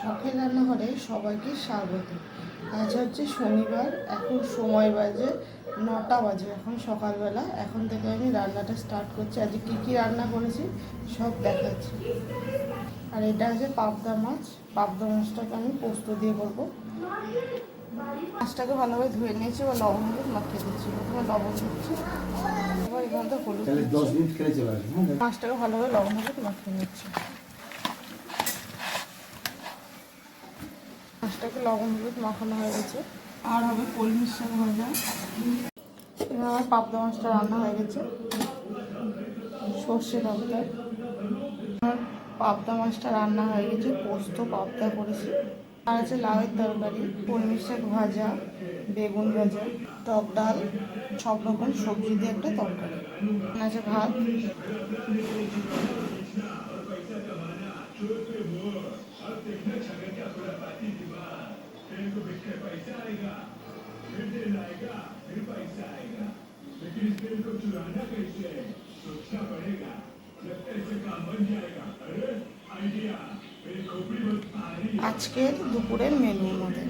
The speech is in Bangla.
শখের রান্নাঘরে সবাইকে স্বাগত। আজ হচ্ছে শনিবার, এখন সময় বাজে 9টা বাজে, এখন সকালবেলা। এখন থেকে আমি রান্নাটা স্টার্ট করছি। আজকে কী কী রান্না করেছি সব দেখাচ্ছি। আর এটা আছে পাবদা মাছ। পাবদা মাছটাকে আমি পোস্ত দিয়ে করবো। মাছটাকে ভালোভাবে ধুয়ে নিয়েছি বা লবণ হলুদ মাখিয়ে দিচ্ছি। প্রথমে লবণ দিচ্ছি, এবার এখান থেকে হলুদ দিচ্ছি। মাছটাকে ভালোভাবে লবণ হলুদ মাখিয়ে নিচ্ছি। মাছটাকে লবণ হলুদ মাখানো হয়ে গেছে। আর হবে কলমির শাক ভাজা। এবার আমার পাবদা মাছটা রান্না হয়ে গেছে, সর্ষে পাবদা। আমার পাবদা মাছটা রান্না হয়ে গেছে, পোস্ত পাবদা করেছি। আর আছে লাউয়ের তরকারি, কলমির শাক ভাজা, বেগুন ভাজা, টক ডাল, সব রকম সবজি দিয়ে একটা তরকারি। আছে ভাত। আজকের দুপুরের মেনু আমাদের